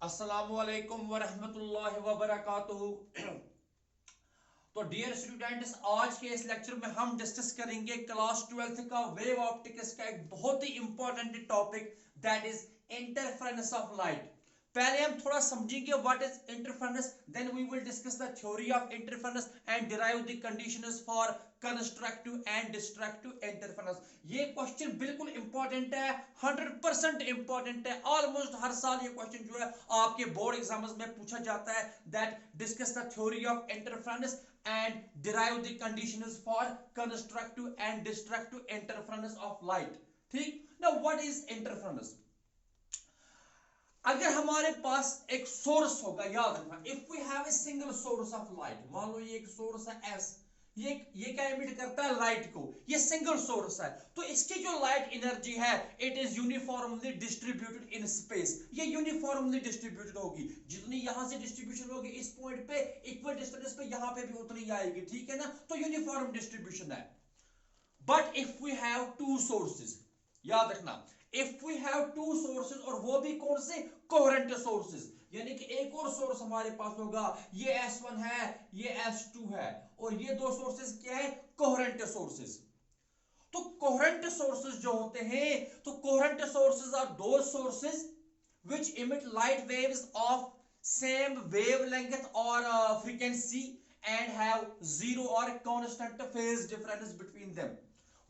अस्सलामुअलैकुम वरहमतुल्लाहि वबरकातुहू। तो डियर स्टूडेंट्स, आज के इस लेक्चर में हम डिस्कस करेंगे क्लास 12th का वेव ऑप्टिक्स का एक बहुत ही important topic, that is interference of light. पहले हम थोड़ा समझेंगे what is interference, then we will discuss the theory of interference and derive the conditions for constructive and destructive interference. ये क्वेश्चन बिल्कुल इंपॉर्टेंट है, 100% इंपॉर्टेंट है। ऑलमोस्ट हर साल ये क्वेश्चन जो है आपके बोर्ड एग्जाम्स में पूछा जाता है, that discuss the theory of interference and derive the conditions for constructive and destructive interference of light। ठीक, now what is interference? अगर हमारे पास एक सोर्स होगा, याद रखना, if we have a single source of light, मान लो ये एक सोर्स है एस, ये क्या एमिट करता है, लाइट को, ये सिंगल सोर्स है, तो इसकी जो लाइट एनर्जी है it is uniformly distributed in space. ये यूनिफॉर्मली डिस्ट्रीब्यूटेड होगी, जितनी यहां से डिस्ट्रीब्यूशन होगी इस पॉइंट पे, इक्वल डिस्टेंस पे यहां पे भी उतनी आएगी, ठीक है ना, तो यूनिफॉर्म डिस्ट्रीब्यूशन है। But if we have two sources, याद रखना, if we have two sources, और वो भी कौन से, कोहेरेंट सोर्सेज, यानी कि एक और सोर्स हमारे पास होगा, ये S1 है, ये S2 है, और ये दो सोर्सेज क्या है, कोहेरेंट सोर्सेज। तो कोहेरेंट सोर्सेज जो होते हैं, तो कोहेरेंट सोर्सेज आर दो sources which emit light waves of same wavelength or frequency and have zero or constant phase difference between them।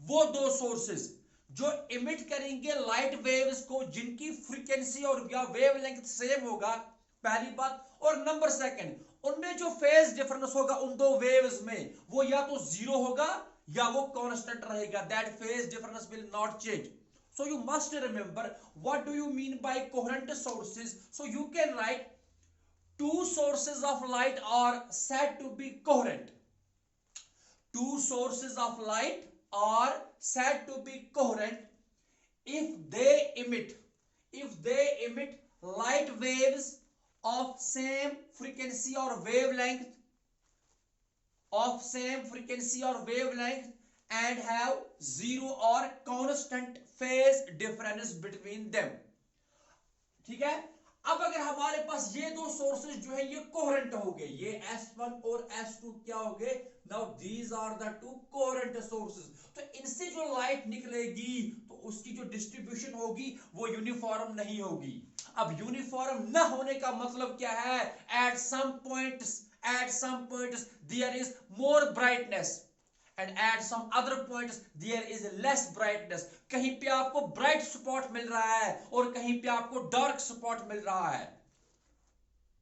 वो दो सोर्सेज जो इमिट करेंगे लाइट वेव्स को, जिनकी फ्रीक्वेंसी और या वेवलेंथ सेम होगा, पहली बात, और नंबर सेकंड, उनमें जो फेज डिफरेंस होगा उन दो वेव्स में, वो या तो जीरो होगा या वो कांस्टेंट रहेगा, that phase difference will not change. So you must remember what do you mean by coherent sources. So you can write two sources of light are said to be coherent. Two sources of light are said to be coherent if they emit light waves of same frequency or wavelength and have zero or constant phase difference between them। ठीक है, अब अगर हमारे पास ये दो sources जो है ये कोहेरेंट हो गए, ये S1 और S2 क्या हो गए, now these are the two coherent sources, तो इनसे जो लाइट निकलेगी तो उसकी जो डिस्ट्रीब्यूशन होगी वो यूनिफॉर्म नहीं होगी। अब यूनिफॉर्म न होने का मतलब क्या है, at some points there is more brightness and at some other points there is less brightness। कहीं पे आपको ब्राइट स्पॉट मिल रहा है और कहीं पे आपको डार्क स्पॉट मिल रहा है,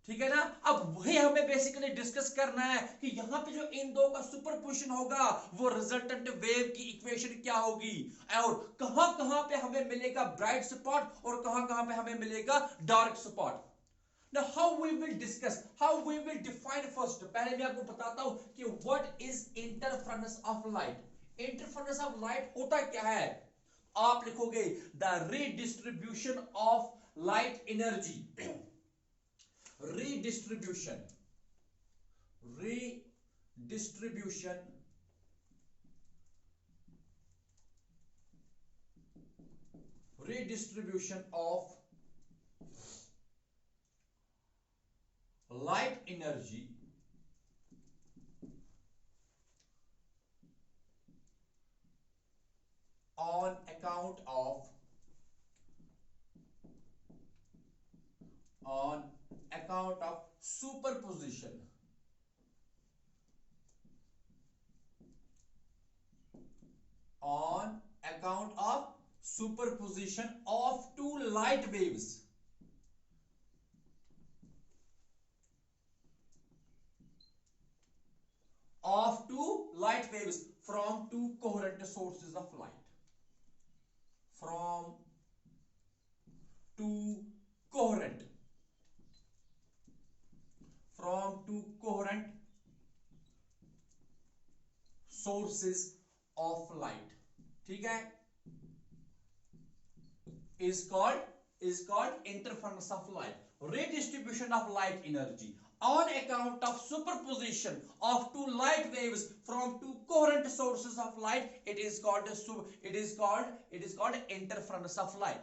ठीक है ना। अब वही हमें बेसिकली डिस्कस करना है कि यहां पे जो इन दो का सुपरपोजिशन होगा वो रिजल्टेंट वेव की इक्वेशन क्या होगी, और कहां कहां पे हमें मिलेगा ब्राइट स्पॉट और कहां कहां पे हमें मिलेगा dark spot. Now how we will discuss, how we will define first, पहले मैं आपको बताता हूं कि what is interference of light। interference of light होता क्या है, आप लिखोगे the redistribution of light energy redistribution of light energy on account of superposition on account of superposition of two light waves from two coherent sources of light, from two coherent sources of light, ठीक है, is called interference of light, redistribution of light energy on account of superposition of two light waves from two coherent sources of light, it is called interference of light।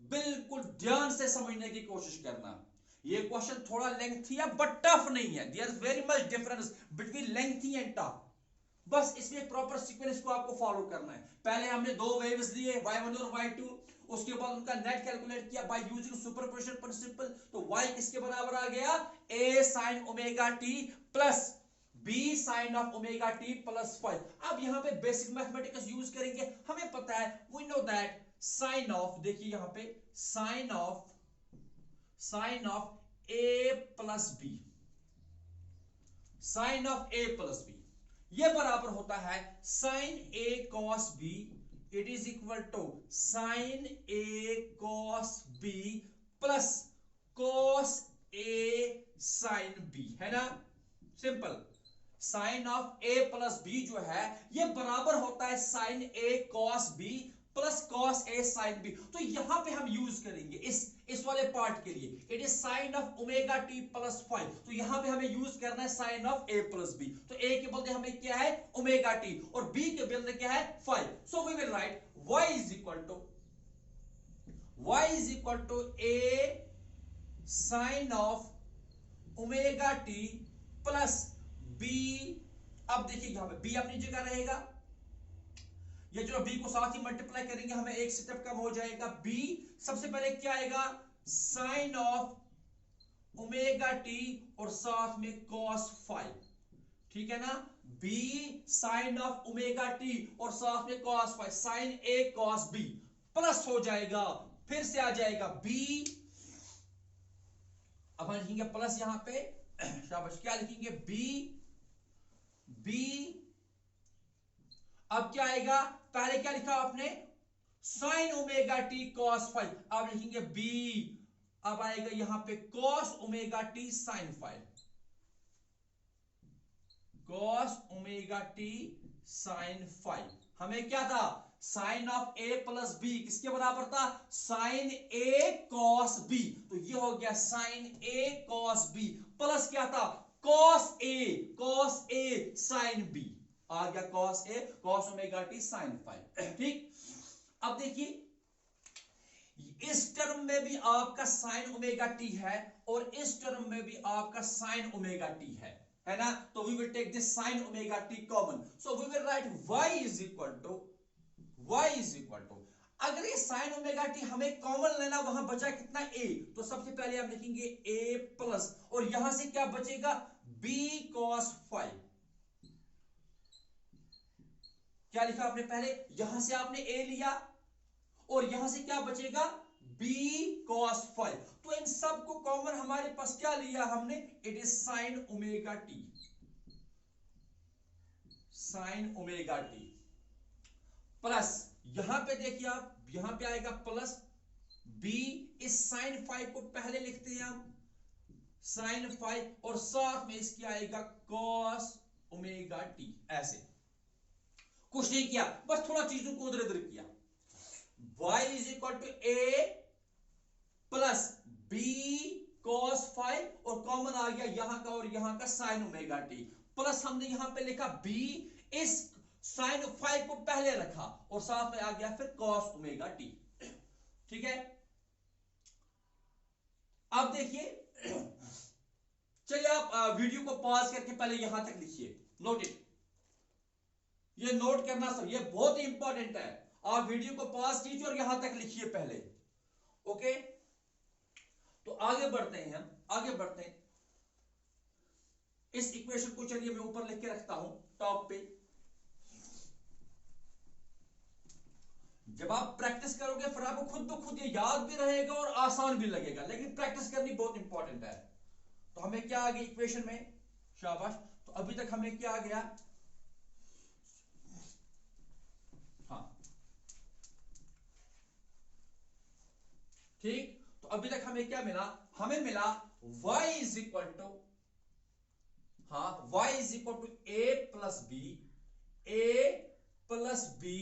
बिल्कुल ध्यान से समझने की कोशिश करना। ये क्वेश्चन थोड़ा लेंथी है बट टफ नहीं है। There is very much difference between lengthy and tough. बस इसमें प्रॉपर सीक्वेंस को आपको फॉलो करना है। पहले हमने दो वेव्स लिए y1 और y2, उसके बाद उनका नेट कैलकुलेट किया बाय यूजिंग सुपरपोजिशन प्रिंसिपल। तो y किसके बराबर आ गया, a sin omega t plus b sin of omega t plus 5। अब यहां पे बेसिक मैथमेटिक्स यूज करेंगे। हमें पता है, we know that sine of, देखिए यहां पे sine of a plus b, sine of a plus b ये बराबर होता है sine a cos b, it is equal to sine a cos b plus cos a sin b, है ना। Simple. Sine of a plus b जो है ये बराबर होता है sine a cos b plus cos a sin b। तो यहां पे हम यूज करेंगे इस वाले पार्ट के लिए, it is sine of omega t plus 5। तो यहां पे हमें यूज करना है sine of a plus b। तो a के बदले हमें क्या है ओमेगा t और b के बदले क्या है 5। So we will write y is equal to a sine of omega t plus b। अब देखिए यहां पे b अपनी जगह रहेगा, ये जो b को साथ ही मल्टीप्लाई करेंगे हमें एक स्टेप कम हो जाएगा। b सबसे पहले क्या आएगा साइन ऑफ ओमेगा t और साथ में cos 5, ठीक है ना। b sine of omega t और साथ में cos 5, sine a cos b plus हो जाएगा, फिर से आ जाएगा b। अब हम लिखेंगे प्लस यहां पे, शाबाश, क्या लिखेंगे b। अब क्या आएगा, पहले क्या लिखा आपने साइन ओमेगा टी cos 5, अब लिखेंगे b। अब आएगा यहां पे cos omega t sine 5, cos omega t sine 5। हमें क्या था sine of a plus b किसके बराबर था साइन a cos b। तो ये हो गया sine a cos b plus क्या था cos a साइन b। आ गया cos ओमेगा टी साइन 5, ठीक। अब देखिए इस टर्म में भी आपका साइन ओमेगा टी है और इस टर्म में भी आपका साइन ओमेगा टी है ना। तो we will take this sine omega t common. So we will write y is equal to अगर ये साइन ओमेगा टी हमें कॉमन लेना, वहां बचा कितना a, तो सबसे पहले हम लिखेंगे a प्लस और यहां से क्या बचेगा b cos 5। क्या लिखा आपने पहले, यहां से आपने a लिया और यहां से क्या बचेगा b cos 5। तो इन सब को कॉमन हमारे पास क्या लिया हमने, it is sign omega t, sine omega t plus यहां पे देखिए आप, यहां पे आएगा प्लस b। इस साइन 5 को पहले लिखते हैं हम साइन 5 और साथ में इसकी आएगा cos ओमेगा टी। ऐसे कुछ नहीं किया, बस थोड़ा चीजों को उधर उधर किया। y is equal to a plus b cos 5 और कॉमन आ गया यहां का और यहां का साइन ओमेगा टी प्लस हमने यहां पे लिखा b, इस साइन 5 को पहले रखा और साथ में आ गया फिर cos ओमेगा टी, ठीक है। अब देखिए, चलिए आप वीडियो को पॉज करके पहले यहां तक लिखिए, नोट इट, ये नोट करना सर, ये बहुत ही इंपॉर्टेंट है। आप वीडियो को पॉज कीजिए और यहां तक लिखिए पहले, ओके। तो आगे बढ़ते हैं, हम आगे बढ़ते हैं। इस इक्वेशन को चलिए मैं ऊपर लिख के रखता हूं टॉप पे। जब आप प्रैक्टिस करोगे फिर आपको खुद ब खुद ये याद भी रहेगा और आसान भी लगेगा, लेकिन प्रैक्टिस करनी बहुत इंपॉर्टेंट है। तो हमें क्या आ गया इक्वेशन में, शाबाश। तो अभी तक हमें क्या आ गया, हाँ ठीक। तो अभी तक हमें क्या मिला, हमें मिला y इज इक्वल टू, हाँ y is equal to a plus b, a plus b,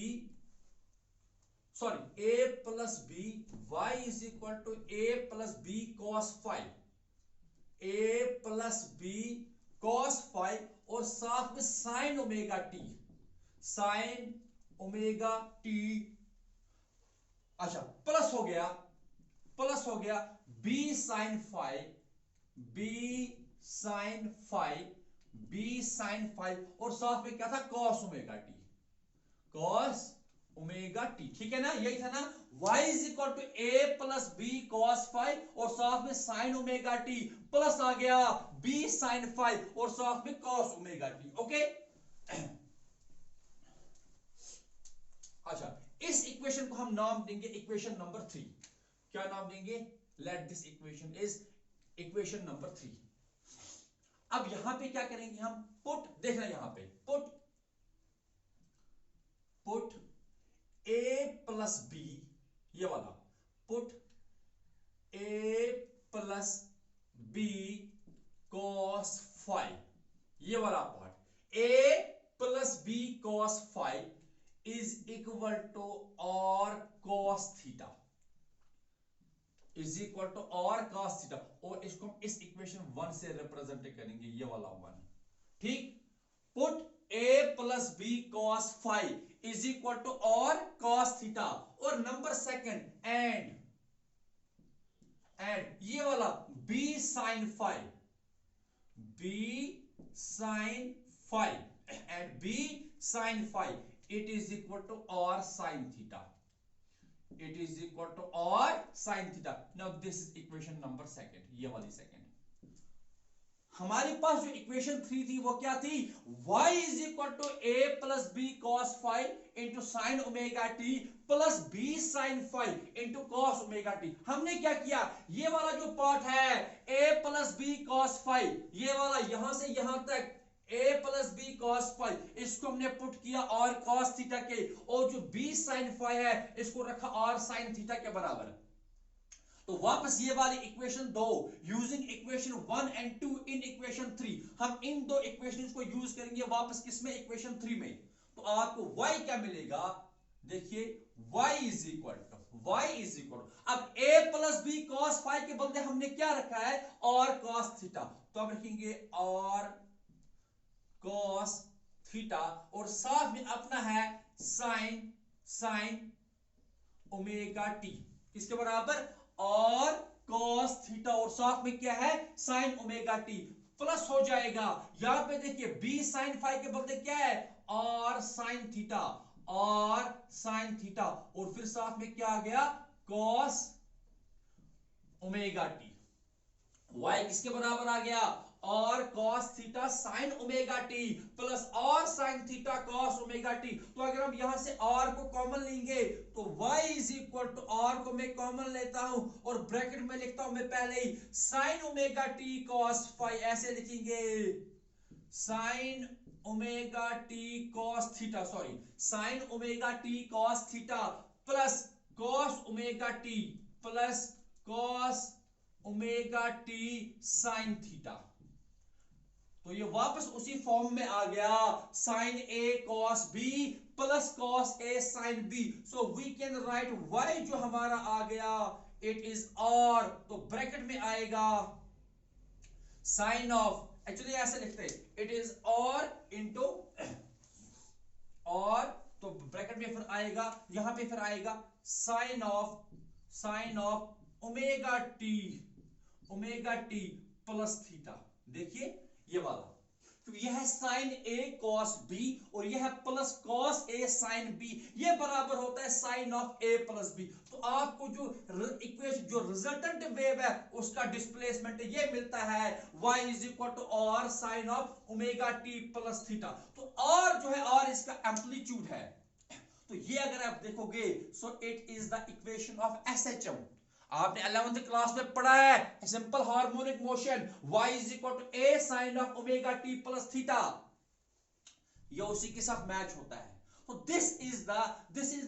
sorry a plus b, y is equal to a plus b cos 5, a plus b cos 5 और साथ में sine omega t, sine omega t, अच्छा plus हो गया plus हो गया b sin phi, b sin phi, b sin phi, और साथ में क्या था cos omega t, cos omega t, ठीक है ना, यही था ना, y is equal to a plus b cos phi, और साथ में sin ओमेगा टी, प्लस आ गया b sin phi, और साथ में cos ओमेगा टी, ओके। अच्छा, इस इक्वेशन को हम नाम देंगे इक्वेशन नंबर 3। क्या नाम देंगे? Let this equation is equation number 3। अब यहां पे क्या करेंगे हम, पुट, देखना यहां पे पुट a प्लस b, ये वाला put a plus b cos phi, ये वाला part, a plus b cos phi is equal to r cos theta, is equal to r cos theta, और इसको हम इस इक्वेशन 1 से रिप्रेजेंट करेंगे, ये वाला 1, ठीक। Put a plus b cos phi is equal to r cos theta, और नंबर सेकंड एंड ये वाला b sin phi, b sin phi and b sin phi, it is equal to or sin theta, it is equal to or sin theta. Now this is equation number 2, ये वाली second. हमारे पास जो equation 3 थी वो क्या थी, y is equal to a plus b cos phi into sin omega t plus b sin phi into cos omega t। हमने क्या किया, ये वाला जो पार्ट है a plus b cos phi, ये वाला यहां से यहां तक a plus b cos phi, इसको हमने पुट किया और cos थीटा के, और जो b sin phi है इसको रखा और sin थीटा के बराबर। तो वापस ये वाली equation 2 using equation 1 and 2 in equation 3, हम इन दो इक्वेशंस को यूज करेंगे वापस किसमें, इक्वेशन 3 में। तो आपको y क्या मिलेगा, देखिए y इज इक्वल टू, अब a plus b cos phi के बदले हमने क्या रखा है, और cos थीटा, तो हम रखेंगे और cos थीटा, और साथ में अपना है sin ओमेगा t, किसके बराबर, और cos थीटा, और साथ में क्या है sin ओमेगा t, प्लस हो जाएगा, यहां पे देखिए b sin phi के बदले क्या है, और sin थीटा, और फिर साथ में क्या आ गया, cos ओमेगा t, y किसके बराबर आ गया, और cos theta sin omega t plus और sin theta cos omega t। तो अगर हम यहां से r को कॉमन लेंगे तो y is equal to r को मैं कॉमन लेता हूं, और ब्रैकेट में लिखता हूं मैं पहले ही sin omega t cos phi, ऐसे लिखेंगे sin omega t cos theta, sorry sin omega t cos theta plus cos omega t plus cos omega t sin theta. तो ये वापस उसी फॉर्म में आ गया, sin a cos b plus cos a sin b, so we can write y जो हमारा आ गया, इट इज r, तो ब्रैकेट में आएगा साइन ऑफ, एक्चुअली ऐसे लिखते इट इज r इंटू और, तो ब्रैकेट में फिर आएगा, यहां पे फिर आएगा sine of omega t plus theta, देखिए ये वाला, तो यह है साइन a cos b और यह है plus cos a sin b, ये बराबर होता है sine of a plus b। तो आपको जो इक्वेशन, जो रिजल्टेंट वेव है उसका डिस्प्लेसमेंट ये मिलता है, y is equal to r sine of omega t plus theta. तो r जो है, r इसका एम्पलीट्यूड है, तो ये अगर आप देखोगे so it is the equation of SHM। आपने 11th क्लास में पढ़ा है simple harmonic motion, y is equal to a sine of omega t plus theta, ये उसी के साथ मैच होता है। तो this is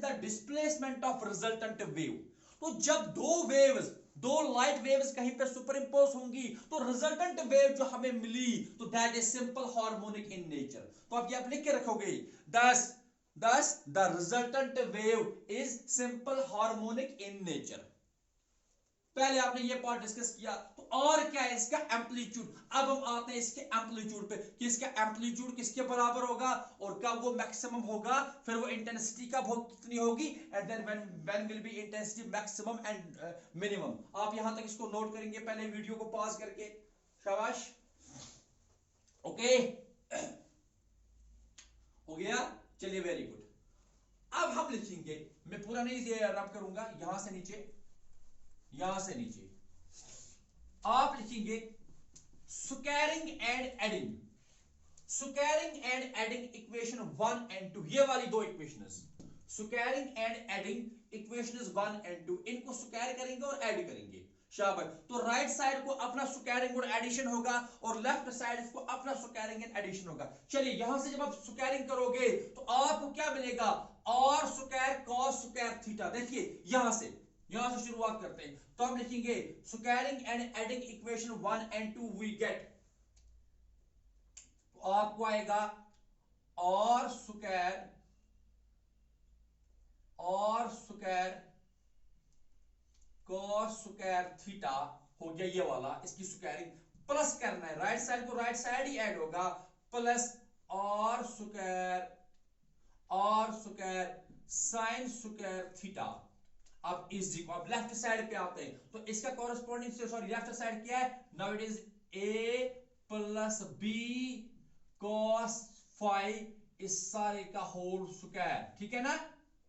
the displacement of resultant wave. तो जब दो लाइट वेव्स कहीं पे सुपर इंपोज होंगी तो रिजल्टेंट वेव जो हमें मिली, तो that is simple harmonic in nature. तो अब ये आप लिख के रखोगे, thus the resultant wave is simple harmonic in nature। पहले आपने ये पार्ट डिस्कस किया। तो और क्या है इसका एम्पलीट्यूड। अब हम आते हैं इसके एम्पलीट्यूड पे कि इसका एम्पलीट्यूड किसके बराबर होगा और कब वो मैक्सिमम होगा, फिर वो इंटेंसिटी कब हो कितनी होगी, and then when will be intensity maximum and minimum. आप यहां तक इसको नोट करेंगे पहले वीडियो को पॉज करके, शाबाश। ओके हो गया, चलिए वेरी गुड। अब हम लिखेंगे, मैं पूरा नहीं रब करूंगा, यहां से नीचे, यहां से नीचे आप लिखेंगे squaring and adding, squaring and adding equation 1 and 2, ये वाली दो equations, squaring and adding equations 1 and 2, इनको स्क्वायर करेंगे और ऐड करेंगे, शाबाश। तो राइट साइड को अपना स्क्वायरिंग और एडिशन होगा और लेफ्ट साइड को अपना स्क्वायरिंग एंड एडिशन होगा। चलिए यहां से जब आप स्क्वायरिंग करोगे तो आपको क्या मिलेगा, और स्क्वायर कॉस स्क्वायर थीटा। देखिए यहां से शुरुआत करते हैं, तो हम लिखेंगे squaring and adding equation 1 and 2 we get, तो आपको आएगा और स्क्वायर कॉस स्क्वायर थीटा हो गया ये वाला, इसकी स्क्वायरिंग प्लस करना है, राइट साइड को राइट साइड ही ऐड होगा, प्लस और स्क्वायर साइन स्क्वायर थीटा। अब इजी को, अब लेफ्ट साइड पे आते हैं, तो इसका कॉरेस्पॉन्डिंग से सॉरी लेफ्ट साइड क्या है, now it is a plus b cos phi इस सारे का होल स्क्वायर, ठीक है ना,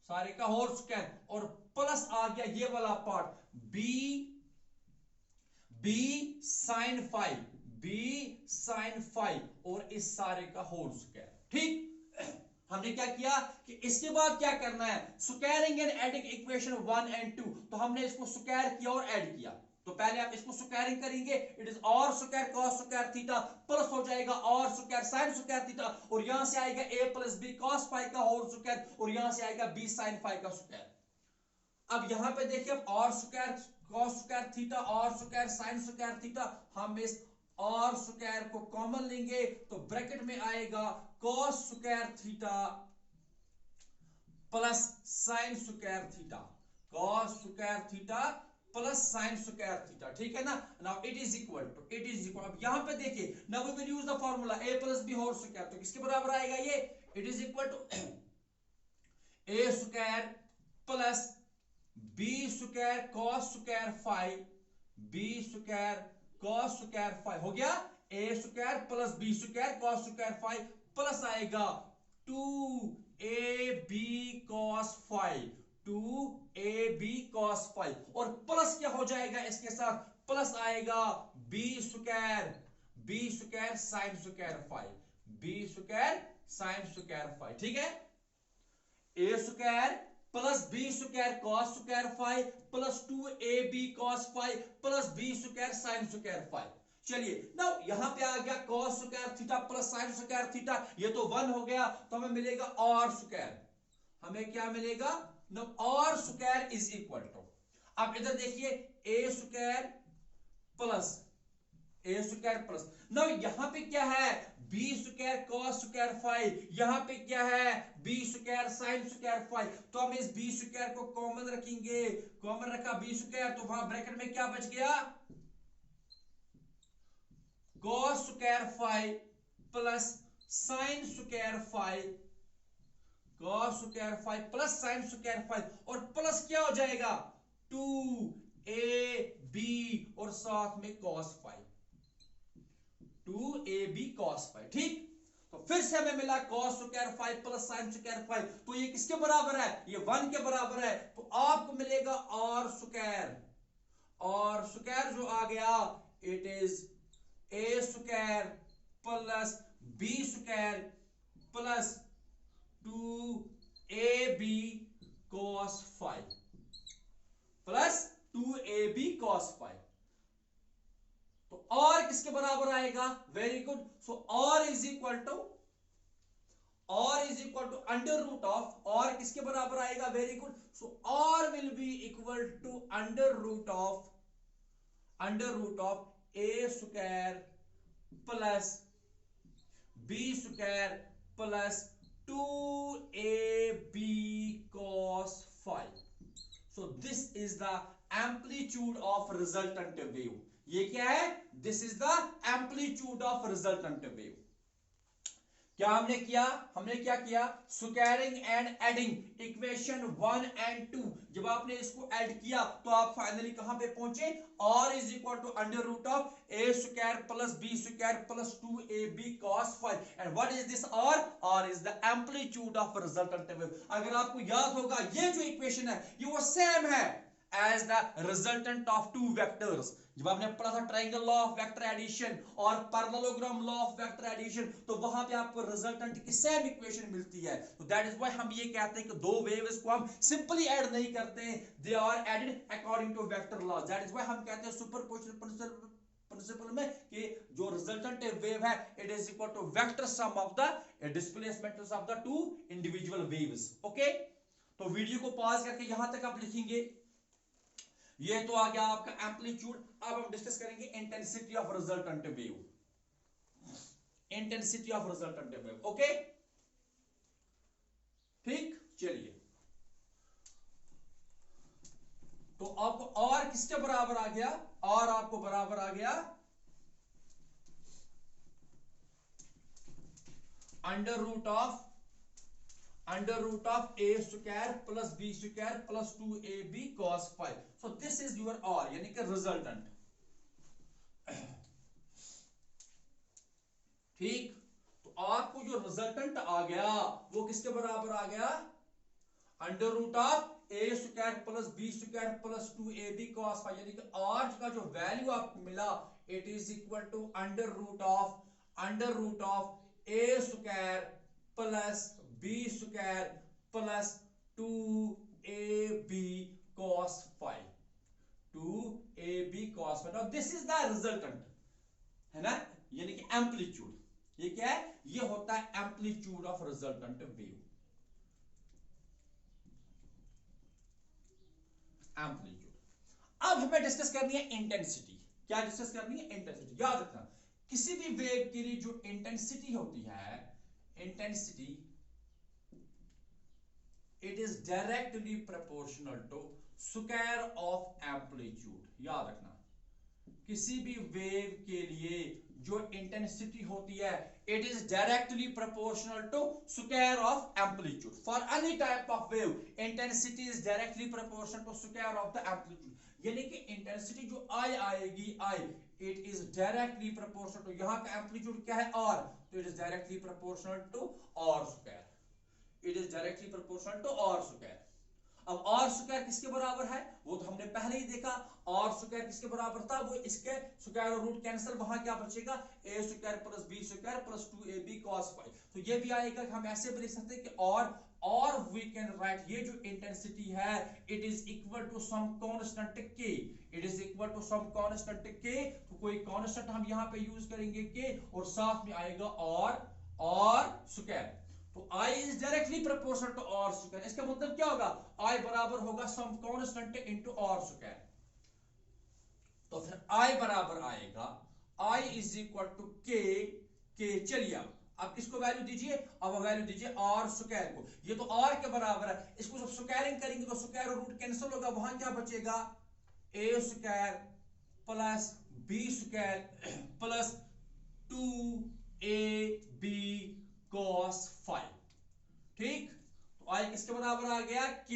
सारे का होल स्क्वायर, और प्लस आ गया ये वाला पार्ट b sin phi और इस सारे का होल स्क्वायर, ठीक। हमने क्या किया कि इसके बाद क्या करना है, squaring and adding equation 1 and 2, तो हमने इसको स्क्वायर किया और ऐड किया। तो पहले आप इसको स्क्वायरिंग करेंगे, इट इज और square cos square theta plus हो जाएगा और स्क्वायर साइन स्क्वायर थीटा, और यहां से आएगा a plus b cos phi का होल स्क्वायर, और यहां से आएगा b sin phi का स्क्वायर। अब यहां पे देखिए, और स्क्वायर कॉस स्क्वायर थीटा और स्क्वायर साइन स्क्वायर थीटा, हम इस और स्क्वायर को कॉमन लेंगे, तो ब्रैकेट में आएगा cos square theta plus sine square theta, cos square theta plus sine square theta, ठीक है ना। Now it is equal to, अब यहां पे देखिए, now we will use the formula a plus b whole square, तो किसके बराबर आएगा ये, it is equal to a square plus b square cos square phi, b square cos square phi हो गया, a square plus b square cos square phi plus आएगा 2ab cos phi, 2ab cos phi, और plus क्या हो जाएगा इसके साथ, plus आएगा b square sin square phi, b square sin square phi, ठीक है। a square plus b square cos square phi plus 2ab cos phi plus b square sin square phi। चलिए नाउ यहां पे आ गया cos square theta plus sin square theta, ये तो 1 हो गया, तो हमें मिलेगा और स्क्वायर, हमें क्या मिलेगा, नो और स्क्वायर इज इक्वल टू, अब इधर देखिए a स्क्वायर प्लस नाउ यहां पे क्या है, b square cos square phi, यहां पे क्या है b square sin square phi, तो हम इस b स्क्वायर को कॉमन रखेंगे, कॉमन रखा b स्क्वायर, तो वहां ब्रैकेट में क्या बच गया, cos square phi plus sin square phi, cos square phi plus sin square phi, और प्लस क्या हो जाएगा 2ab और साथ में cos phi, 2ab cos phi, ठीक। तो फिर से हमें मिला cos square phi plus sin square phi, तो ये किसके बराबर है, ये 1 के बराबर है, तो आपको मिलेगा और स्क्वायर जो आ गया, it is a square plus b square plus 2ab cos phi plus 2ab cos phi, तो और किसके बराबर आएगा, very good, so r is equal to under root of, और किसके बराबर आएगा, very good, so r will be equal to under root of a square plus b square plus 2ab cos phi, so this is the amplitude of resultant wave. ये क्या है? This is the amplitude of resultant wave. क्या हमने किया? हमने क्या किया? Squaring and adding equation 1 and 2। जब आपने इसको ऐड किया तो आप फाइनली कहां पे पहुंचे? r is equal to under root of a square plus b square plus 2ab cos phi। And what is this r? r is the amplitude of resultant wave. अगर आपको याद होगा ये जो इक्वेशन है ये वो सेम है as the resultant of two vectors. जब आपने पढ़ा था triangle law of vector addition और parallelogram law of vector addition, तो वहां पे आपको रिजल्टेंट की सेम इक्वेशन मिलती है। तो दैट इज व्हाई हम ये कहते हैं कि दो वेव्स को हम सिंपली ऐड नहीं करते हैं, they are added according to vector law. That is why हम कहते हैं सुपरपोजिशन प्रिंसिपल में कि जो रिजल्टेंट वेव है it is equal to vector sum of the displacement of the two individual waves. Okay, तो वीडियो को पॉज करके यहां तक आप लिखेंगे। ये तो आ गया आपका एम्पलीट्यूड। अब हम डिस्कस करेंगे intensity of resultant wave. Intensity of resultant wave. Okay, ठीक, चलिए। तो आपको और किसके बराबर आ गया? और आपको बराबर आ गया under root of a square plus b square plus 2ab cos phi। So this is your r, यानी कि रिजल्टेंट। ठीक, तो आपको जो रिजल्टेंट आ गया वो किसके बराबर आ गया? Under root of a square plus b square plus 2ab cos phi, यानी कि r का जो वैल्यू आपको मिला it is equal to under root of a square plus b square plus 2ab cos phi। 2ab cos phi। Now this is the resultant, है ना, यानी कि एम्पलीट्यूड। ये क्या है? ये होता है amplitude of resultant wave. Amplitude. अब हमें डिस्कस करनी है इंटेंसिटी। क्या डिस्कस करनी है? इंटेंसिटी। याद रखना, किसी भी वेव के लिए जो इंटेंसिटी होती है, intensity it is directly proportional to square of amplitude. याद रखना, किसी भी वेव के लिए जो इंटेंसिटी होती है it is directly proportional to square of amplitude. For any type of wave intensity is directly proportional to square of the amplitude. यानी कि इंटेंसिटी जो आई आएगी, I it is directly proportional to, यहां का amplitude क्या है? r, तो it is directly proportional to r square. It is directly proportional to r square. अब r स्क्वायर किसके बराबर है? वो तो हमने पहले ही देखा। r स्क्वायर किसके बराबर था? वो इसके स्क्वायर और रूट कैंसिल, वहां क्या बचेगा? a square plus b square plus 2ab cos phi। तो ये भी आएगा कि हम ऐसे भी लिख सकते हैं कि और वी कैन राइट ये जो इंटेंसिटी है it is equal to some constant k। It is equal to some constant k। तो कोई कांस्टेंट हम यहां पे यूज करेंगे k, और साथ में आएगा r स्क्वायर। तो I is directly proportional to r square. इसका मतलब क्या होगा? I बराबर होगा some constant into r square. तो फिर I बराबर आएगा I is equal to k। चलिए अब इसको वैल्यू दीजिए। अब वैल्यू दीजिए r स्क्वायर को। ये तो r के बराबर है, इसको जब स्क्वायरिंग करेंगे तो स्क्वायर और रूट कैंसिल होगा, वहां क्या बचेगा? a square plus b square plus 2ab cos phi। ठीक, तो आई किसके बराबर आ गया? k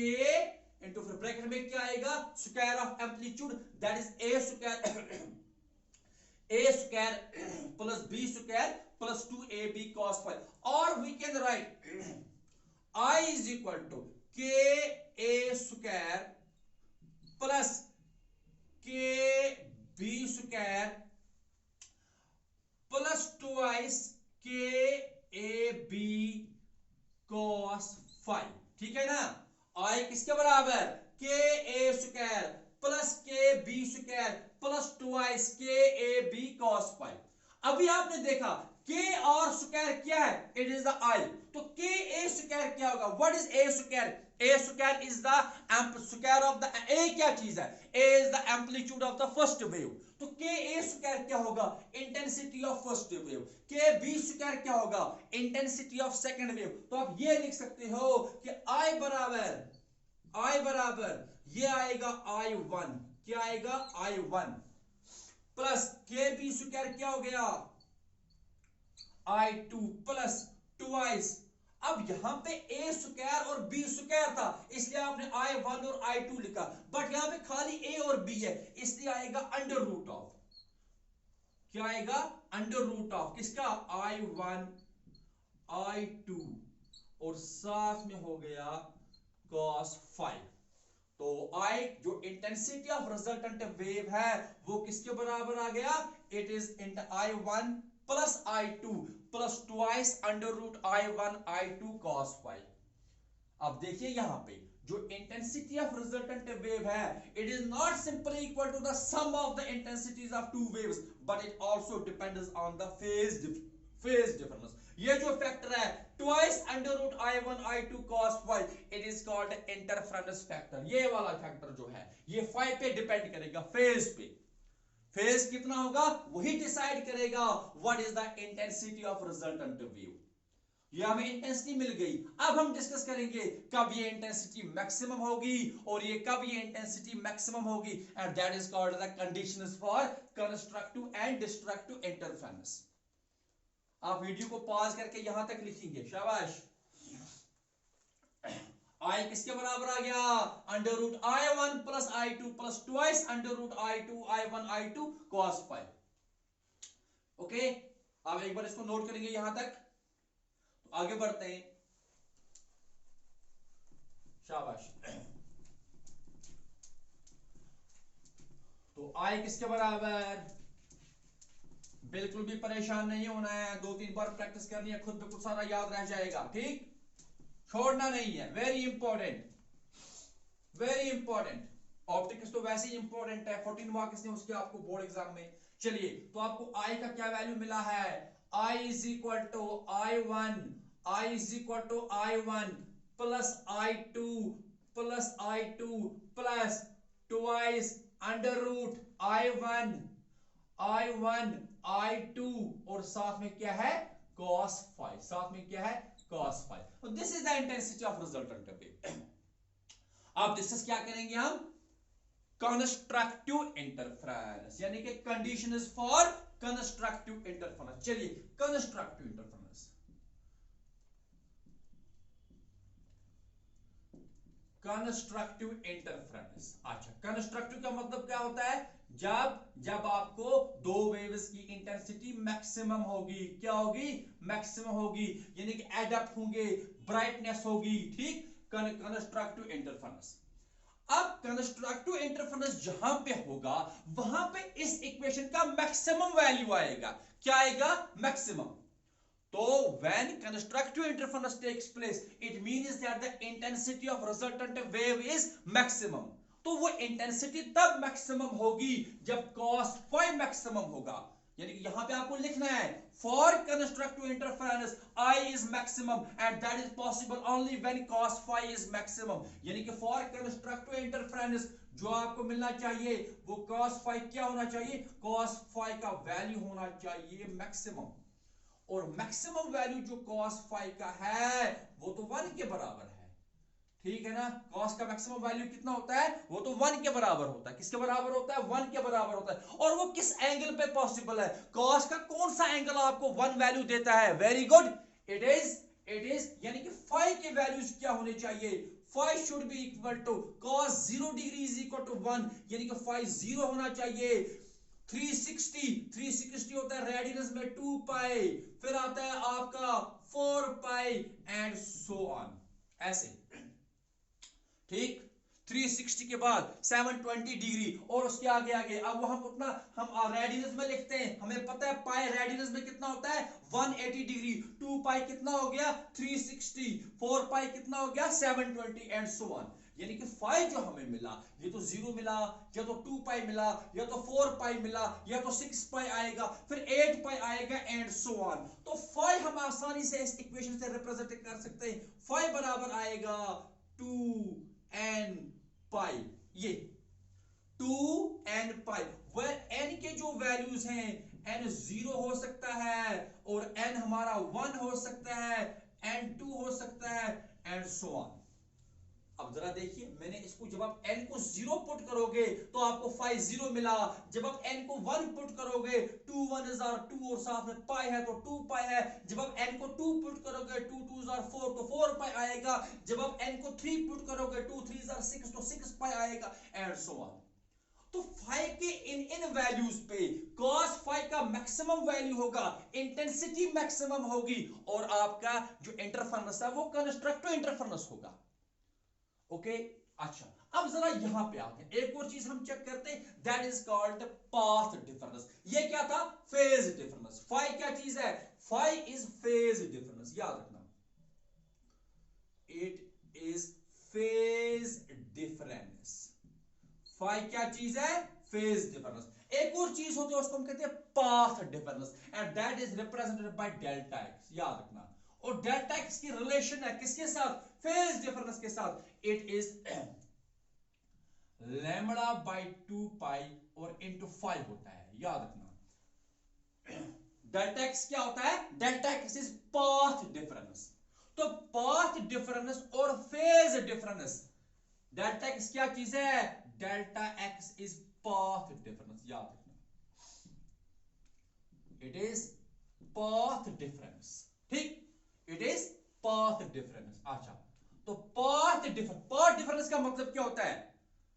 इंटू, फिर ब्रैकेट में क्या आएगा? Square of amplitude, that is a square plus b square plus 2ab cos phi। और we can write I is equal to k a square plus k b square plus twice k a b cos phi। ठीक है ना? I किसके बराबर? k a square plus k b square plus twice k a b cos phi। अभी आपने देखा k और square क्या है? It is the I। तो k a स्क्वायर क्या होगा? What is a square? a square is the square of the a। क्या चीज है? a is the amplitude of the first wave. तो k a स्क्वायर क्या होगा? Intensity of first wave. k b square क्या होगा? Intensity of second wave. तो आप ये लिख सकते हो कि I बराबर ये आएगा I1, क्या आएगा I1 प्लस के बी स्क्वायर क्या हो गया I2 प्लस ट्वाइस। अब यहां पे a स्क्वायर और b स्क्वायर था इसलिए आपने I1 और I2 लिखा, बट यहां पे खाली a और b है इसलिए आएगा अंडर रूट ऑफ, क्या आएगा अंडर रूट ऑफ किसका I1 I2 और साथ में हो गया cos 5। तो I जो इंटेंसिटी ऑफ रिजल्टेंट वेव है वो किसके बराबर आ गया, it is I1 plus I2 plus twice under root I1 I2 cos 5। अब देखिए यहां पे जो इंटेंसिटी ऑफ रिजल्टेंट वेव है it is not simply equal to the sum of the intensities of two waves but it also depends on the phase difference. ये जो factor है twice under root I1 I2 cos 5 it is called interference factor. ये वाला factor जो है ये 5 पे depend करेगा, फेज पे। फेज कितना होगा वही डिसाइड करेगा what is the intensity of resultant wave. ये हमें इंटेंसिटी मिल गई, अब हम डिस्कस करेंगे कब ये इंटेंसिटी मैक्सिमम होगी और ये कब ये इंटेंसिटी मैक्सिमम होगी, and that is called the conditions for constructive and destructive interference. आप वीडियो को पॉज करके यहां तक लिखेंगे, शाबाश। I किसके बराबर आ गया under root I1 plus I2 plus twice under root I2 I1 I2 cos 5। Okay, अब एक बार इसको नोट करेंगे यहां तक, तो आगे बढ़ते हैं, शाबाश। तो I किसके बराबर, बिल्कुल भी परेशान नहीं होना है, 2-3 बार प्रैक्टिस करनी है, खुद पे कुछ सारा याद रह जाएगा, ठीक, छोड़ना नहीं है। Very important, very important. Optics तो वैसे ही इंपॉर्टेंट है, 14 मार्क्स ने उसके आपको बोर्ड एग्जाम में। चलिए, तो आपको I का क्या वैल्यू मिला है, I is equal to I1 plus I2 plus twice under root I1 I2 और साथ में क्या है cos 5, साथ में क्या है cos 5। This is the intensity of resultant wave. अब डिस्कस क्या करेंगे हम, कंस्ट्रक्टिव इंटरफेरेंस, यानी कि condition is for constructive interference. चलिए, कंस्ट्रक्टिव इंटरफेरेंस, कंस्ट्रक्टिव इंटरफेरेंस। अच्छा, कंस्ट्रक्टिव का मतलब क्या होता है, जब आपको दो वेव्स की इंटेंसिटी मैक्सिमम होगी, क्या होगी मैक्सिमम होगी, यानी कि एडप्ट होंगे, ब्राइटनेस होगी, ठीक, कंस्ट्रक्टिव इंटरफेरेंस। अब कंस्ट्रक्टिव इंटरफेरेंस जहां पे होगा वहां पे इस इक्वेशन का मैक्सिमम वैल्यू आएगा, क्या आएगा मैक्सिमम। तो when constructive interference takes place it means that the intensity of resultant wave is maximum। तो वो इंटेंसिटी तब मैक्सिमम होगी जब cos 5 मैक्सिमम होगा, यानी कि यहां पे आपको लिखना है for constructive interference I is maximum and that is possible only when cos 5 is maximum। यानी कि for constructive interference जो आपको मिलना चाहिए वो cos 5 क्या होना चाहिए, cos 5 का वैल्यू होना चाहिए मैक्सिमम, और मैक्सिमम वैल्यू जो cos 5 का है वो तो 1 के बराबर है, ठीक है ना। cos का मैक्सिमम वैल्यू कितना होता है, वो तो 1 के बराबर होता है, किसके बराबर होता है 1 के बराबर होता है। और वो किस एंगल पे पॉसिबल है, cos का कौन सा एंगल आपको 1 वैल्यू देता है, वेरी गुड, इट इज यानी कि phi के वैल्यूज क्या होने चाहिए, phi should be equal to cos 0 degree is equal to 1, यानी कि phi 0 होना चाहिए। 360 होता है रेडियस में 2 पाई, फिर आता है आपका 4 पाई एंड सो ऑन, ऐसे, ठीक। 360 के बाद 720 डिग्री और उसके आगे अब हम उतना हम रेडियस में लिखते हैं, हमें पता है पाई रेडियस में कितना होता है 180 डिग्री, 2 पाई कितना हो गया 360, 4 पाई कितना हो गया 720 एंड सो ऑन। यानी कि phi जो हमें मिला ये तो 0 मिला, या तो 2 पाई मिला, या तो 4 पाई मिला, या तो 6 पाई आएगा, फिर 8 पाई आएगा एंड सो ऑन। तो phi हम आसानी से इस इक्वेशन से रिप्रेजेंट कर सकते हैं, phi बराबर आएगा 2n पाई, ये 2n पाई, where n के जो वैल्यूज हैं n 0 हो सकता है और n हमारा 1 हो सकता है, n 2 हो सकता है एंड सो ऑन। अब जरा देखिए, मैंने इसको जब आप n को 0 पुट करोगे तो आपको फाई 0 मिला, जब आप n को 1 पुट करोगे 2 1 are 2 और साथ में पाई है तो 2 पाई है, जब आप n को 2 पुट करोगे 2 2 are 4 तो 4 पाई आएगा, जब आप n को 3 पुट करोगे 2 3 are 6 तो 6 पाई आएगा, एंड सो ऑन। तो फाई के इन वैल्यूज पे cos फाई का मैक्सिमम वैल्यू होगा, इंटेंसिटी मैक्सिमम होगी, और आपका जो इंटरफेरेंस है वो कंस्ट्रक्टिव इंटरफेरेंस होगा। ओके अच्छा, अब जरा यहां पे आते हैं, एक और चीज हम चेक करते हैं, that is called path difference. ये क्या था? Phase difference. फाई क्या चीज है? फाई इज फेज डिफरेंस, याद रखना, it is phase difference. Phi क्या चीज है? Phase difference. एक और चीज होती है उसको हम कहते हैं path difference, and that is represented by delta x, याद रखना। और डेल्टा एक्स की रिलेशन है किसके साथ? फेज डिफरेंस के साथ। इट इज लैम्बडा बाय 2 पाई और इनटू 5 होता है, याद रखना। डेल्टा एक्स क्या होता है? Delta x is path difference. तो पाथ डिफरेंस और फेज डिफरेंस, डेल्टा एक्स क्या चीज है? Delta x is path difference, याद रखना, इट इज पाथ डिफरेंस। ठीक, इट इज पाथ डिफरेंस। अच्छा, तो पाथ डिफरेंस का मतलब क्या होता है?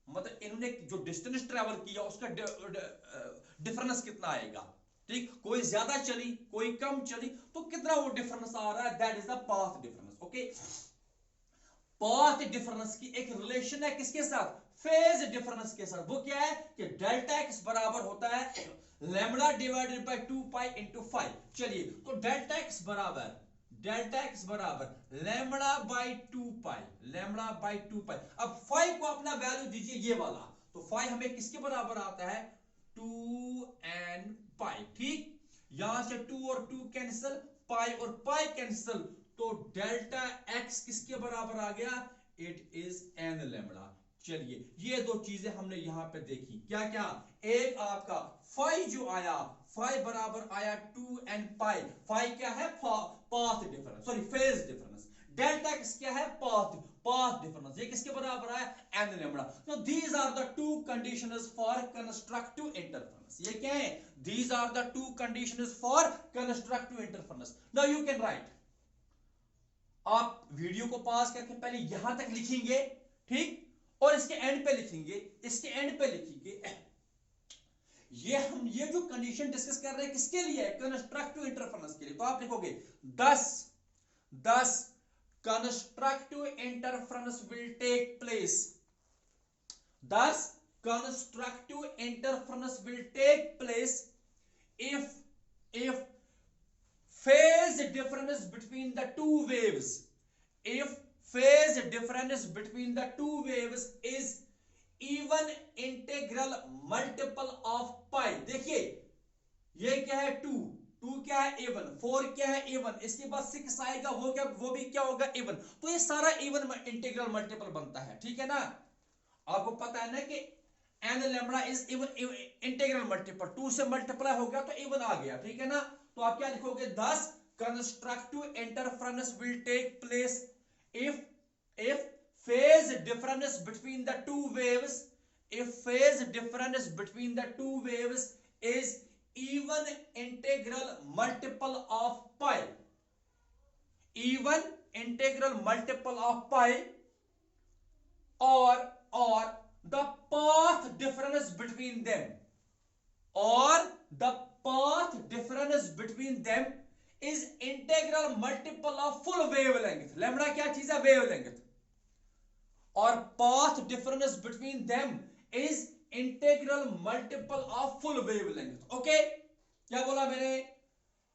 मतलब इन्होंने जो डिस्टेंस ट्रेवल किया उसका डिफरेंस कितना आएगा। ठीक, कोई ज्यादा चली कोई कम चली तो कितना वो डिफरेंस आ रहा है, that is the path difference. Okay, path difference की एक रिलेशन है किसके साथ? फेज डिफरेंस के साथ। वो क्या है कि डेल्टा एक्स बराबर होता है lambda divided by 2 pi into 5। चलिए, तो डेल्टा एक्स बराबर लैम्बडा बाय 2 पाई, लैम्बडा बाय 2 पाई। अब 5 को अपना वैल्यू दीजिए ये वाला, तो 5 हमें किसके बराबर आता है? 2n पाई। ठीक, यहां से 2 और 2 कैंसिल, पाई और पाई कैंसिल, तो डेल्टा एक्स किसके बराबर आ गया? It is an lambda. चलिए, ये दो चीजें हमने यहां पे देखी, क्या क्या? एक आपका फाई जो आया, फाई बराबर आया 2n पाई। फाई क्या है? Path difference, sorry phase difference. Delta x क्या है? Path difference. ये किसके बराबर है? N lambda. तो these are the two conditions for constructive interference. ये क्या है? These are the two conditions for constructive interference. Now you can write, आप वीडियो को पॉज करके पहले यहां तक लिखेंगे, ठीक, और इसके एंड पे लिखेंगे, इसके एंड पे लिखेंगे ये जो कंडीशन डिस्कस कर रहे हैं किसके लिए है? कंस्ट्रक्टिव इंटरफेरेंस के लिए। तो आप लिखोगे 10 constructive interference will take place, 10 constructive interference will take place if phase difference between the two waves, if phase difference between the two waves is even integral multiple of pi। देखिए, ये क्या है? 2 क्या है? even। 4 क्या है? even। इसके बाद 6 आएगा, वो भी क्या होगा? even। तो ये सारा even इंटीग्रल मल्टीपल बनता है, ठीक है ना? आपको पता है ना कि n lambda is even integral multiple, 2 से मल्टीप्लाई हो गया तो इवन आ गया, ठीक है ना? तो आप क्या लिखोगे? 10 constructive interference will take place if phase difference between the two waves, if phase difference between the two waves is even integral multiple of pi, even integral multiple of pi, or the path difference between them, or the path difference between them is integral multiple of full wavelength। Lambda क्या चीज है? Wavelength. और path difference between them is integral multiple of full wavelength। Okay, क्या बोला मैंने?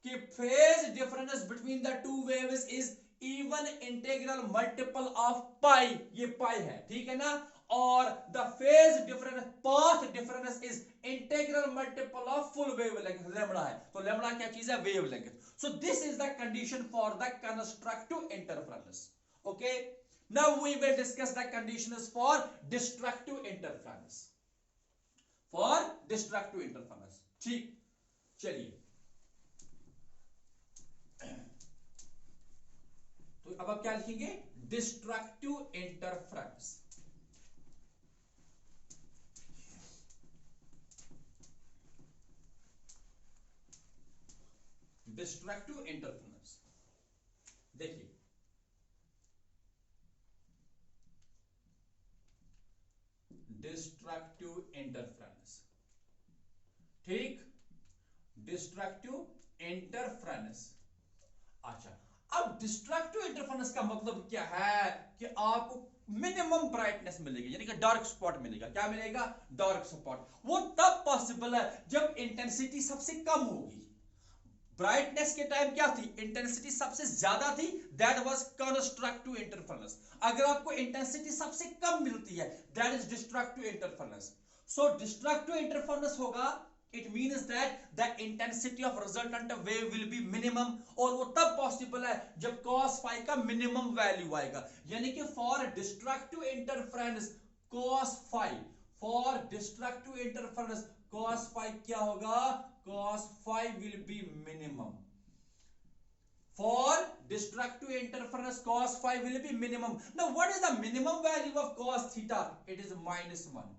कि phase difference between the two waves is even integral multiple of pi, ये pi है, ठीक है ना? और the phase difference, path difference is integral multiple of full wavelength, lambda है। तो लैम्बडा क्या चीज है? Wavelength. So this is the condition for the constructive interference। Okay, now we will discuss the conditions for destructive interference, for destructive interference। ठीक, चलिए, तो अब आप क्या लिखेंगे? destructive interference. डिस्ट्रक्टिव इंटरफेरेंस, देखिए डिस्ट्रक्टिव इंटरफेरेंस, ठीक, डिस्ट्रक्टिव इंटरफेरेंस। अच्छा, अब डिस्ट्रक्टिव इंटरफेरेंस का मतलब क्या है कि आपको मिनिमम ब्राइटनेस मिलेगी, यानी कि डार्क स्पॉट मिलेगा। क्या मिलेगा? Dark spot. वो तब पॉसिबल है जब इंटेंसिटी सबसे कम होगी। ब्राइटनेस के टाइम क्या थी? इंटेंसिटी सबसे ज्यादा थी, दैट वाज कंस्ट्रक्टिव इंटरफेरेंस। अगर आपको इंटेंसिटी सबसे कम मिलती है, that is destructive interference. So destructive interference होगा, it means that the intensity of resultant wave will be minimum, और वो तब पॉसिबल है जब cos फाई का मिनिमम वैल्यू आएगा। यानी कि for destructive interference cos phi, for destructive interference cos phi क्या होगा? cos phi will be minimum. For destructive interference cos phi will be minimum. Now what is the minimum value of cos theta? It is -1.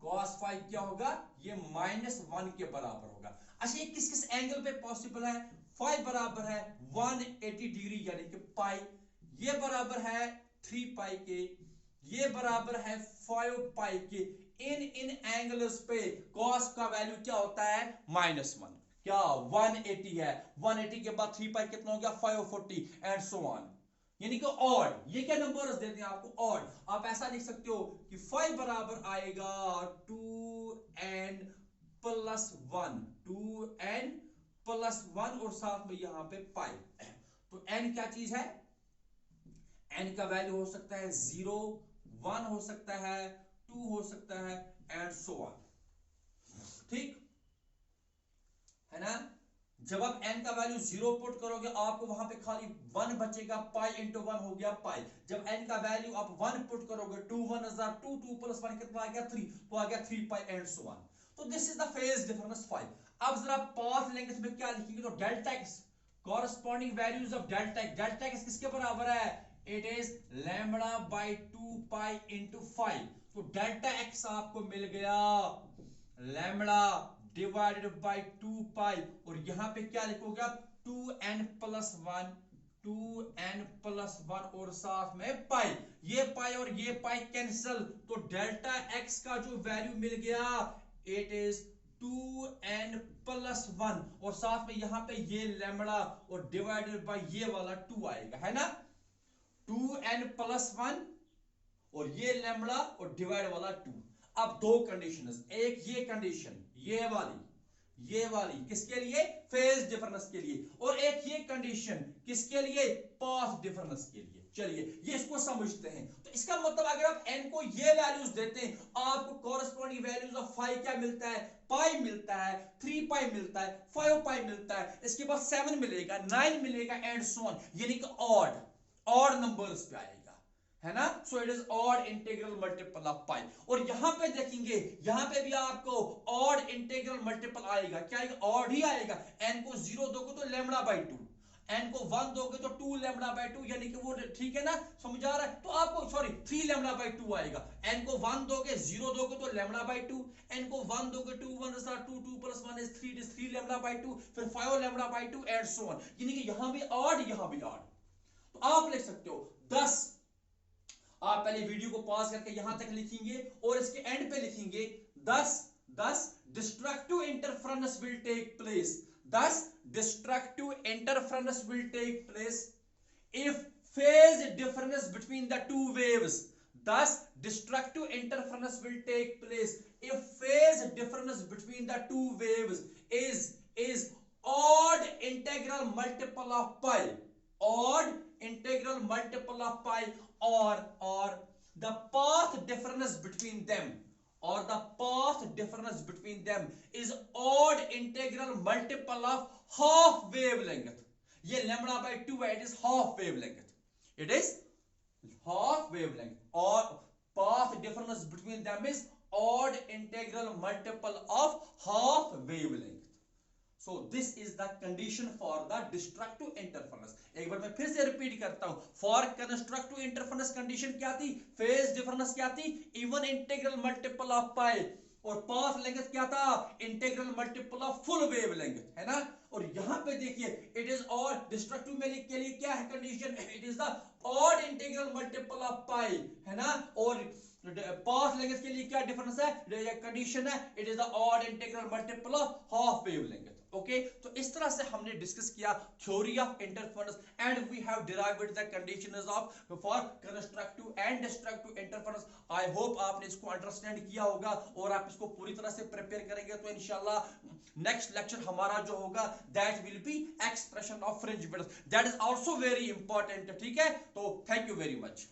cos phi क्या होगा? ये -1 के बराबर होगा। अच्छा, ये किस किस एंगल पे पॉसिबल है? phi बराबर है 180 डिग्री यानी कि पाई, ये बराबर है 3 पाई के, ये बराबर है 5 पाई के। इन एंगल्स पे cos का वैल्यू क्या होता है? -1। क्या 180 है, 180 के बाद 3 पाई कितना हो गया? 540 एंड सो ऑन। यानी कि ऑड, ये क्या नंबर्स देते हैं आपको? ऑड। आप ऐसा लिख सकते हो कि 5 बराबर आएगा 2n प्लस 1, 2n प्लस 1 और साथ में यहां पे पाई। तो n क्या चीज है? n का वैल्यू हो सकता है 0, 1 हो सकता है, 2 हो सकता है एंड सो ऑन, ठीक है ना। जब आप n का वैल्यू 0 पुट करोगे, आपको वहां पे खाली 1 बचेगा, पाई इंटू 1 हो गया पाई। जब n का वैल्यू आप 1 पुट करोगे, 2 1 हजार 2, 2 प्लस 1 कितना आ गया? 3, तो आ गया 3 पाई एंड सो ऑन। तो this is the phase difference 5। अब जरा पाथ लेंथ में क्या लिखेंगे? तो delta x, corresponding values of delta x. Delta x किसके बराबर है? It is lambda by 2 pi into 5। तो डेल्टा एक्स आपको मिल गया लैम्बडा डिवाइडेड बाई 2 पाई, और यहां पे क्या लिखोगे आप? 2n प्लस 1, 2n प्लस 1 और साथ में पाई। ये पाई और ये पाई कैंसिल, तो डेल्टा एक्स का जो वैल्यू मिल गया इट इज 2n प्लस 1, और साथ में यहां पे ये लैम्बडा और डिवाइडेड बाई ये वाला 2 आएगा, है ना। 2n प्लस 1 और ये लैम्बडा और डिवाइड वाला 2। अब दो कंडीशंस, एक ये कंडीशन, ये वाली किसके लिए? फेज डिफरेंस के लिए, और एक ये कंडीशन किसके लिए? पाथ डिफरेंस के लिए। चलिए ये इसको समझते हैं। तो इसका मतलब अगर आप n को ये वैल्यूज देते हैं, आपको कॉरस्पॉन्डिंग वैल्यूज ऑफ फाई क्या मिलता है? पाई मिलता है, 3 पाई मिलता है, 5 पाई मिलता है, इसके बाद 7 मिलेगा, 9 मिलेगा एंड सो ऑन, यानी कि ऑड नंबर्स पे आएगा, है ना। So it is odd integral multiple of pi. और यहां पे देखेंगे, यहां पे भी आपको ऑड इंटीग्रल मल्टीपल आएगा। क्या आएगा? ऑड ही आएगा। n को 0 दोगे तो लैम्बडा बाई 2, n को 1 दोगे तो 2 लैम्बडा बाई 2, यानी कि वो ठीक है ना, समझ आ रहा है। तो आपको सॉरी 3 लैम्बडा बाई 2 आएगा। n को 1 दोगे, 0 दोगे तो लैम्बडा बाई 2, n को 1 दोगे 2 1 is 2, 2 plus 1 is 3, it is 3 lambda by 2, फिर 5 lambda by 2 and so on, यानी कि यहां भी ऑड, यहां भी ऑड। तो आप लिख सकते हो 10। आप पहले वीडियो को पॉज करके यहां तक लिखेंगे और इसके एंड पे लिखेंगे 10 destructive interference will take place, 10 destructive interference will take place if phase difference between the two waves, thus destructive interference will take place if phase difference between the two waves is odd integral multiple of pi, odd integral multiple of pi, or the path difference between them, or the path difference between them is odd integral multiple of half wavelength. ये lambda by 2 है, it is half wavelength, it is half wavelength, or path difference between them is odd integral multiple of half wavelength. So this is the condition for the destructive interference. एक बार मैं फिर से repeat करता हूं, for constructive interference condition क्या थी, phase difference क्या थी, even integral multiple of pi, और path length क्या था, integral multiple of full wavelength, है ना। और यहां पे देखिए it is odd, destructive में के लिए क्या है condition, it is the odd integral multiple of pi, है ना। और पाथ लेंथ के लिए क्या डिफरेंस है, कंडीशन है it is the odd integral multiple of half wavelength. Okay, तो इस तरह से हमने डिस्कस किया theory of interference and we have derived the conditions of for constructive and destructive interference. I hope आपने इसको अंडरस्टैंड किया होगा और आप इसको पूरी तरह से प्रिपेयर करेंगे तो इंशाल्लाह नेक्स्ट लेक्चर हमारा जो होगा that will be expression of fringe width, that is also very important. ठीक है, तो थैंक यू वेरी मच।